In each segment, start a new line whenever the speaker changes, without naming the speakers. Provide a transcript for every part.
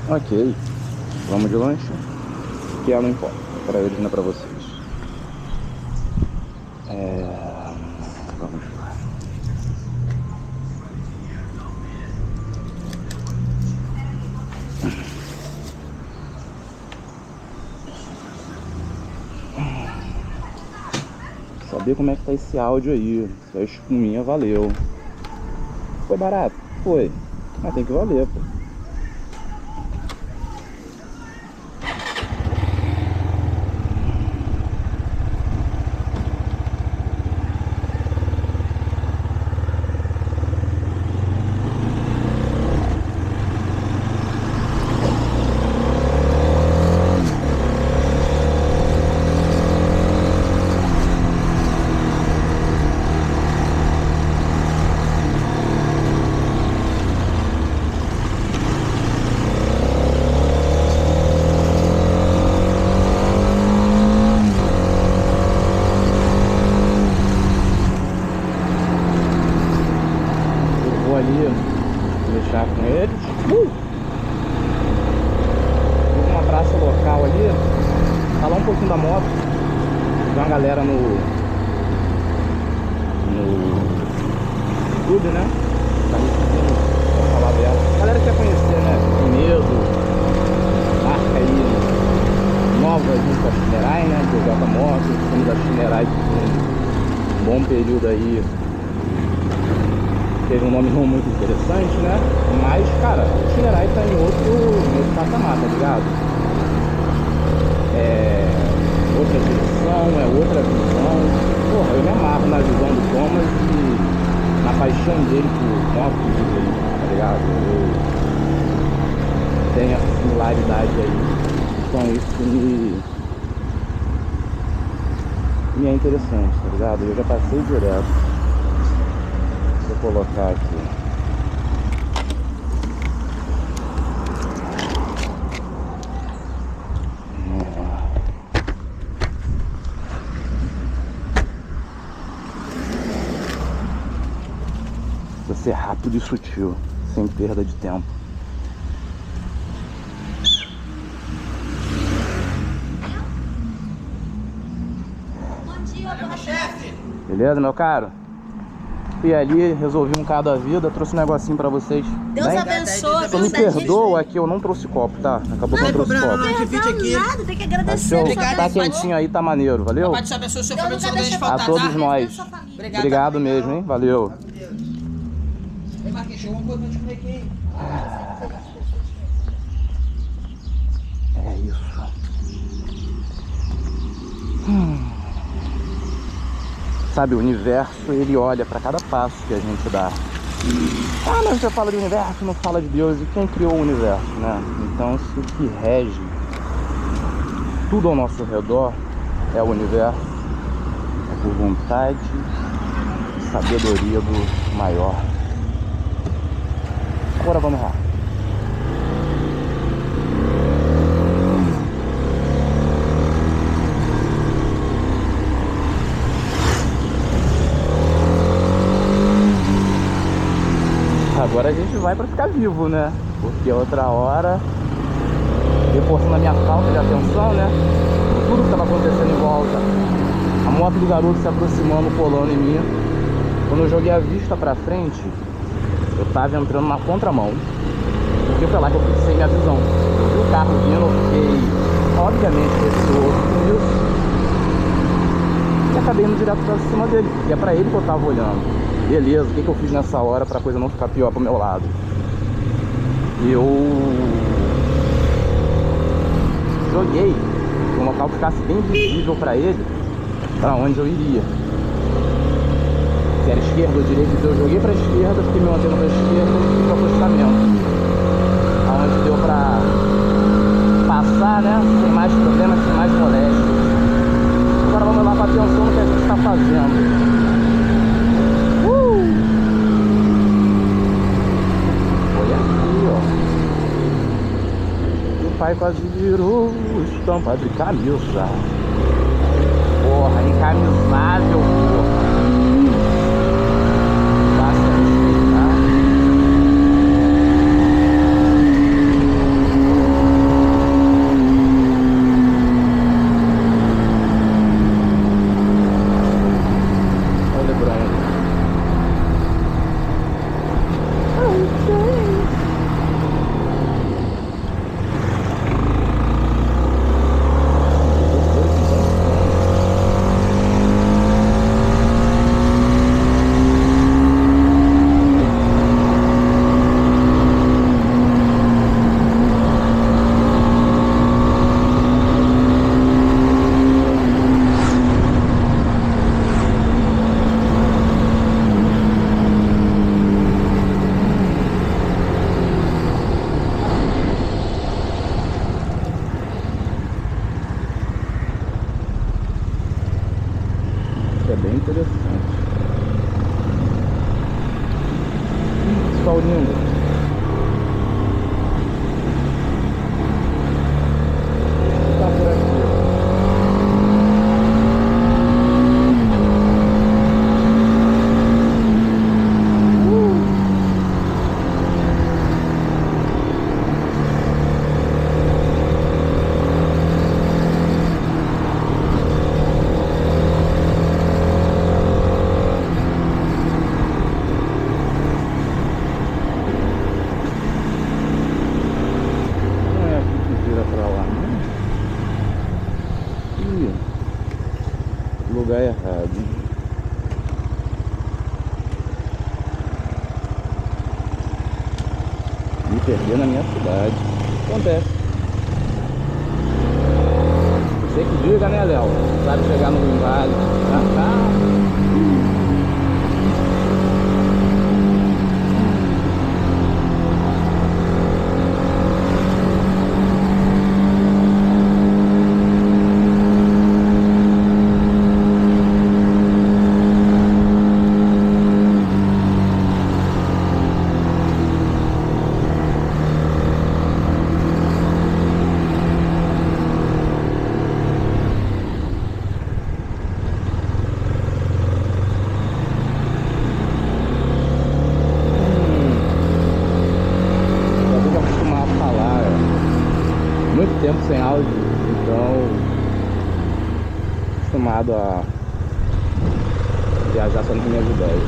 Ok, vamos de lanche, que não importa, é pra eles, não é pra vocês. Vamos lá. Saber como é que tá esse áudio aí, se a espuminha valeu. Foi barato? Foi, mas tem que valer, pô. Ali deixar com eles. Vou uma praça local ali, tá lá um pouquinho da moto. Tem uma galera no YouTube, né? Tá me pedindo pra falar dela. A galera quer conhecer, né? Medo, marca aí nova junto com a Shinerai, né? DJ Moto, como da Shinerai, que tem um bom período aí. Teve um nome não muito interessante, né? Mas, cara, o Shinerai tá em outro patamar, tá ligado? É outra direção, é outra visão. Porra, eu me amarro na visão do Thomas e na paixão dele por motos, tá ligado? Eu tenho essa similaridade aí. Então isso me é interessante, tá ligado? Eu já passei direto. Vou colocar aqui. Precisa ser rápido e sutil, sem perda de tempo.
Bom dia, meu chefe.
Beleza, meu caro? Fui ali, resolvi um bocado da vida, trouxe um negocinho pra vocês.
Deus
Bem?
abençoe.
Você me perdoa aqui, eu não trouxe copo, tá? Acabou que eu não trouxe copo.
Não aqui. Nada, tem que agradecer.
Tá show, tá quentinho aí, tá maneiro, valeu?
Papai te abençoe, seu família, não deixa
A
faltar,
todos
tá?
nós. Obrigado mesmo, hein? Valeu.
Ei, Marquinhos, chegou uma coisa pra te comer aqui, hein?
É isso. Sabe, o universo, ele olha pra cada passo que a gente dá. Ah, mas você fala de universo, não fala de Deus. E quem criou o universo, né? Então, isso que rege tudo ao nosso redor é o universo. É por vontade e sabedoria do maior. Agora vamos lá. Agora a gente vai pra ficar vivo, né? Porque outra hora, reforçando a minha falta de atenção, né? Tudo que tava acontecendo em volta. A moto do garoto se aproximando, colando em mim. Quando eu joguei a vista pra frente, eu tava entrando na contramão. Porque foi lá que eu fixei minha visão. Eu vi o carro vindo, eu fiquei, obviamente, receoso com isso. E acabei indo direto pra cima dele. E é pra ele que eu tava olhando. Beleza, o que eu fiz nessa hora pra coisa não ficar pior pro meu lado? Eu joguei um local que ficasse bem visível pra ele, pra onde eu iria. Se era esquerda ou direita, eu joguei pra esquerda, fiquei me mantendo pra esquerda e fui pro acostamento. Aonde deu pra passar, né? Sem mais problemas, sem mais moléstia. Agora vamos lá pra atenção no que a gente tá fazendo. Pai quase virou estampa de camisa. Porra, encamisável, porra. Basta respeitar. perder na minha cidade. Acontece. Você que diga, né, Léo? Sabe chegar no Vale. Muito tempo sem áudio, então acostumado a viajar só nas minhas ideias.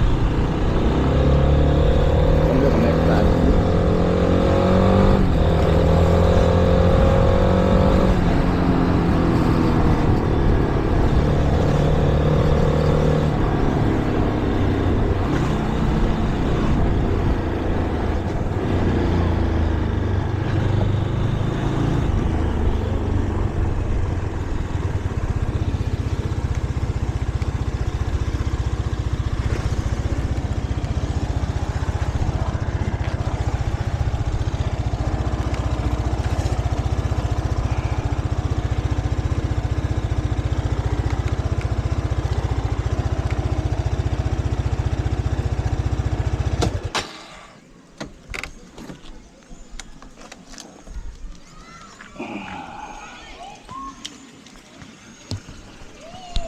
Vamos ver como é que tá.